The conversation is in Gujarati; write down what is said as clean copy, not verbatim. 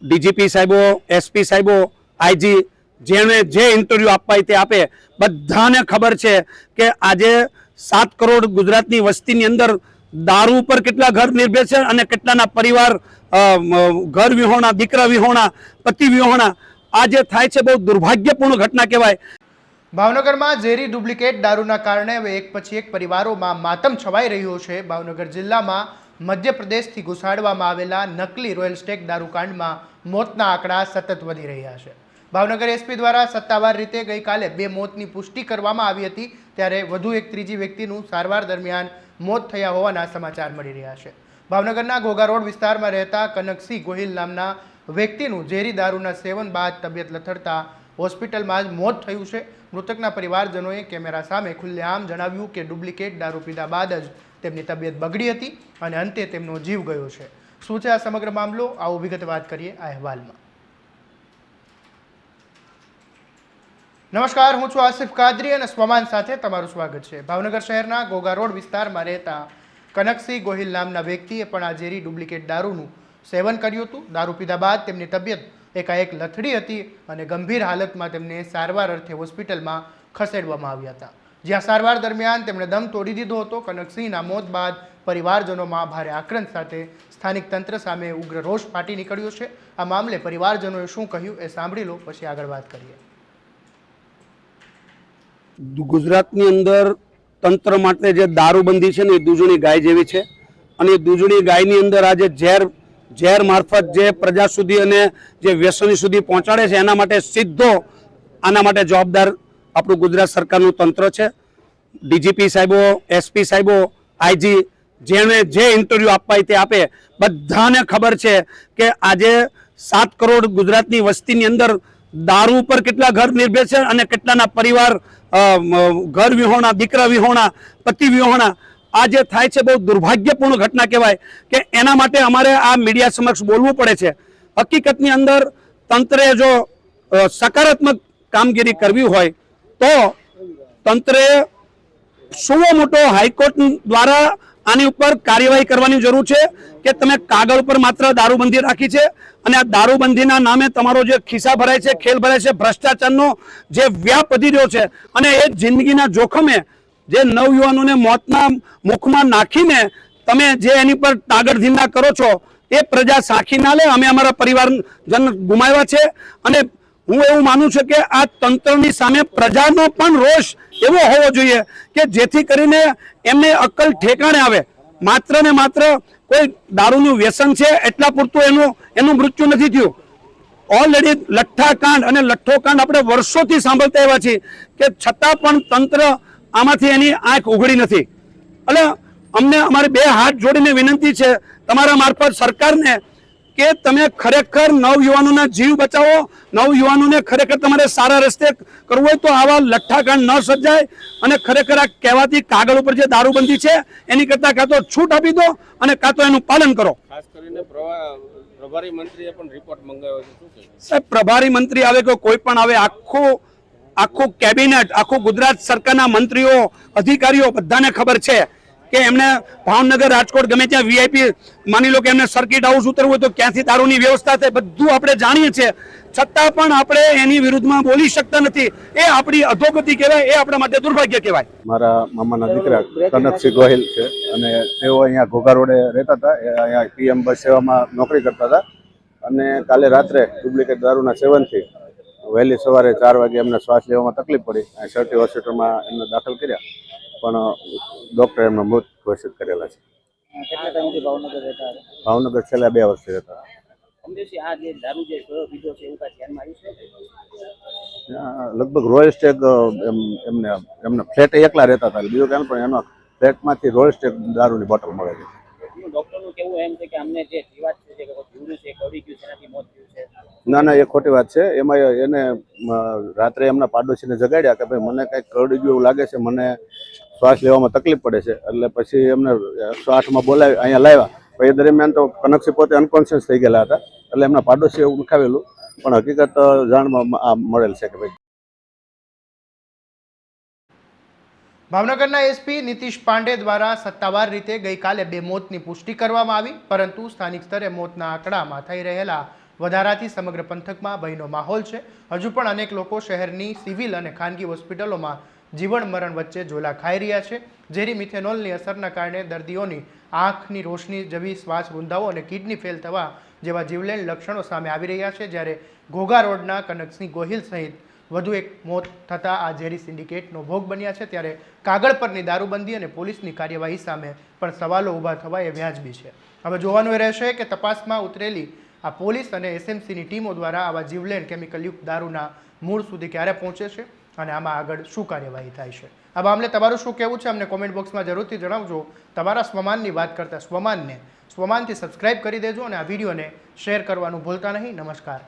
ડીજીપી સાહેબો, એસપી સાહેબો, આઈજી જેણે જે ઇન્ટરવ્યુ આપવા તે આપે, બધાને ખબર છે કે આજે 7 કરોડ ગુજરાતની વસ્તીની અંદર દારૂ પર કેટલા ઘર નિર્ભર છે અને કેટલાના પરિવાર ઘર વિહોણા, દીકરા વિહોણા, પતિ વિહોણા. આ જે થાય છે બહુ દુર્ભાગ્યપૂર્ણ ઘટના કહેવાય. ભાવનગરમાં ઝેરી ડુપ્લિકેટ દારૂના કારણે હવે એક પછી એક પરિવારોમાં માતમ છવાઈ રહ્યો છે. ભાવનગર જિલ્લામાં મધ્યપ્રદેશથી ઘુસાડવામાં આવેલા નકલી રોયલ સ્ટેગ દારૂકાંડમાં મોતના આંકડા સતત વધી રહ્યા છે. ભાવનગર એસપી દ્વારા સત્તાવાર રીતે ગઈકાલે 2 મોતની પુષ્ટિ કરવામાં આવી હતી, ત્યારે વધુ એક ત્રીજી વ્યક્તિનું સારવાર દરમિયાન મોત થયા હોવાના સમાચાર મળી રહ્યા છે. ભાવનગરના ઘોઘા રોડ વિસ્તારમાં રહેતા કનકસિંહ ગોહિલ નામના વ્યક્તિનું ઝેરી દારૂના સેવન બાદ તબિયત લથડતા હોસ્પિટલમાં જ મોત થયું છે. મૃતકના પરિવારજનોએ કેમેરા સામે ખુલ્લેઆમ જણાવ્યું કે ડુપ્લિકેટ દારૂ પીધા બાદ જ તેમની તબિયત બગડી હતી અને અંતે તેમનો જીવ ગયો છે. શું છે આ સમગ્ર મામલો, આવો વિગતે વાત કરીએ આ અહેવાલમાં. નમસ્કાર, હું છું આસિફ કાદરી અને સ્વમાન સાથે તમારું સ્વાગત છે. ભાવનગર શહેરના ઘોઘા રોડ વિસ્તારમાં રહેતા કનકસિંહ ગોહિલ નામના વ્યક્તિએ પણ આ ઝેરી ડુપ્લિકેટ દારૂનું સેવન કર્યું હતું. દારૂ પીધા બાદ તેમની તબિયત એકાએક લથડી હતી અને ગંભીર હાલતમાં તેમને સારવાર અર્થે હોસ્પિટલમાં ખસેડવામાં આવ્યા હતા, જ્યાં સારવાર દરમિયાન તેમણે દમ તોડી દીધો હતો. કનકસિંહના મોત બાદ પરિવારજનોમાં ભારે આક્રંદ સાથે સ્થાનિક તંત્ર સામે ઉગ્ર રોષ ફાટી નીકળ્યો છે. આ મામલે પરિવારજનોએ શું કહ્યું એ સાંભળી લો, પછી આગળ વાત કરીએ. ગુજરાતની અંદર તંત્ર માટે જે દારૂબંધી છે ને એ દૂધની ગાય જેવી છે અને એ દૂધની ગાયની અંદર આજે ઝેર મારફત જે પ્રજા સુધી અને જે વ્યસની સુધી પહોંચાડે છે, એના માટે સીધો આના માટે જવાબદાર આપણું ગુજરાત સરકારનું તંત્ર છે. ડીજીપી સાહેબો, એસપી સાહેબો, આઈજી જેણે જે ઇન્ટરવ્યુ આપવા તે આપે, બધાને ખબર છે કે આજે 7 કરોડ ગુજરાતની વસ્તીની અંદર દારૂ પર કેટલા ઘર નિર્ભર છે અને કેટલાના પરિવાર ઘર વિહોણા, દીકરા વિહોણા, પતિ વિહોણા. આ જે થાય છે બહુ દુર્ભાગ્યપૂર્ણ ઘટના કહેવાય કે એના માટે અમારે આ મીડિયા સમક્ષ બોલવું પડે છે. હકીકતની અંદર તંત્રે જો સકારાત્મક કામગીરી કરવી હોય તો તંત્રે શું મોટો હાઈકોર્ટ દ્વારા આની ઉપર કાર્યવાહી કરવાની જરૂર છે કે તમે કાગળ પર માત્ર દારૂબંધી રાખી છે અને આ દારૂબંધીના નામે તમારો જે ખિસ્સા ભરાય છે, ખેલ ભરાય છે, ભ્રષ્ટાચારનો જે વ્યાપ વધી રહ્યો છે અને એ જિંદગીના જોખમે જે નવયુવાનોને મોતના મુખમાં નાખીને તમે જે એની પર તાગડધીના કરો છો એ પ્રજા સાખી ના લે. અમે અમારા પરિવારજન ગુમાવ્યા છે અને હું એવું માનું છું કે આ તંત્રની સામે પ્રજાનો પણ રોષ એવો હોવો જોઈએ કે જેથી કરીને એમને અક્કલ ઠેકાણે આવે. માત્ર ને માત્ર કોઈ દારૂનું વ્યસન છે એટલા પૂરતું એનું મૃત્યુ નથી થયું. ઓલરેડી લઠ્ઠાકાંડ અને લઠ્ઠોકાંડ આપણે વર્ષોથી સાંભળતા આવ્યા છીએ કે છતાં પણ તંત્ર આમાંથી એની આંખ ઉઘડી નથી. એટલે અમને અમારે 2 હાથ જોડીને વિનંતી છે તમારા મારફત સરકારને કે તમે ખરેખર નવયુવાનોના જીવ બચાવો. નવયુવાનોને ખરેખર તમારે સારા રસ્તે કરવું હોય તો આવા લઠ્ઠાકાંડ ન સર્જાય અને ખરેખર આ કહેવાતી કાગળ ઉપર જે દારૂબંધી છે એની કરતાં કાં તો છૂટ આપી દો અને કાં તો એનું પાલન કરો. ખાસ કરીને પ્રભારી મંત્રીએ પણ રિપોર્ટ મંગાવ્યો છે. શું કહે સાહેબ, પ્રભારી મંત્રી આવે કે કોઈ પણ આવે, આખું કેબિનેટ, આખું ગુજરાત સરકારના મંત્રીઓ, અધિકારીઓ બધાને ખબર છે કે એમને ભાવનગર, રાજકોટ ગમે ત્યાં વીઆઈપી માની લો કે એમને સર્કિટ હાઉસ ઉતરવું હોય તો ક્યાંથી દારૂની વ્યવસ્થા થાય બધું આપણે જાણીએ છીએ, છતાં પણ આપણે એની વિરુદ્ધમાં બોલી શકતા નથી. એ આપણી અધોગતિ કહેવાય, એ આપણા માટે દુર્ભાગ્ય કહેવાય. મારા મામાના દીકરા કનકસિંહ ગોહિલ છે અને તેઓ અહીંયા ઘોઘા રોડે રહેતા હતા. અહીંયા પીએમ બસ સેવામાં નોકરી કરતા હતા અને કાલે રાત્રે ડુપ્લિકેટ દારૂના સેવનથી વહેલી સવારે 4 વાગે એમને શ્વાસ લેવામાં તકલીફ પડી. સરટી હોસ્પિટલમાં એમને દાખલ કર્યા પણ ડૉક્ટરે એમનો મૃત ઘોષિત કરેલા છે. ભાવનગર છેલ્લા 2 વર્ષથી રહેતા. લગભગ રોયલ સ્ટેગ એમને ફ્લેટ એકલા રહેતા હતા, બીજું કેમ પણ એનો ફ્લેટમાંથી રોયલ સ્ટેગ દારૂની બોટલ મળે છે. ના, એ ખોટી વાત છે. એમાં એને રાત્રે એમના પાડોશીને જગાડ્યા કે ભાઈ મને કંઈક કરડી ગયું એવું લાગે છે, મને શ્વાસ લેવામાં તકલીફ પડે છે. એટલે પછી એમને 108માં બોલાવી અહીંયા લાવ્યા. એ દરમિયાન તો કનકસિંહ પોતે અનકોન્શિયસ થઈ ગયેલા હતા, એટલે એમના પાડોશીએ એવું ઉઠાવેલું પણ હકીકત જાણવા મળેલ છે કે ભાઈ. ભાવનગરના એસપી નીતિશ પાંડે દ્વારા સત્તાવાર રીતે ગઈકાલે 2 મોતની પુષ્ટિ કરવામાં આવી, પરંતુ સ્થાનિક સ્તરે મોતના આંકડામાં થઈ રહેલા વધારાથી સમગ્ર પંથકમાં ભયનો માહોલ છે. હજુ પણ અનેક લોકો શહેરની સિવિલ અને ખાનગી હોસ્પિટલોમાં જીવન મરણ વચ્ચે ઝોલા ખાઈ રહ્યા છે. ઝેરી મિથેનોલની અસરના કારણે દર્દીઓની આંખની રોશની જવી, શ્વાસ રૂંધાવો અને કિડની ફેલ થવા જેવા જીવલેણ લક્ષણો સામે આવી રહ્યા છે. જ્યારે ઘોઘા રોડના કનકસિંહ ગોહિલ સહિત વધુ એક મોત થતાં આ ઝેરી સિન્ડિકેટનો ભોગ બન્યા છે. ત્યારે કાગળ પરની દારૂબંધી અને પોલીસની કાર્યવાહી સામે પણ સવાલો ઊભા થવા એ વ્યાજબી છે. હવે જોવાનું એ રહેશે કે તપાસમાં ઉતરેલી આ પોલીસ અને એસએમસીની ટીમો દ્વારા આવા જીવલેણ કેમિકલયુક્ત દારૂના મૂળ સુધી ક્યારે પહોંચે છે અને આમાં આગળ શું કાર્યવાહી થાય છે. આ મામલે તમારું શું કહેવું છે અમને કોમેન્ટ બોક્સમાં જરૂરથી જણાવજો. તમારા સ્વમાનની વાત કરતા સ્વમાનથી સબસ્ક્રાઇબ કરી દેજો અને આ વિડીયોને શેર કરવાનું ભૂલતા નહીં. નમસ્કાર.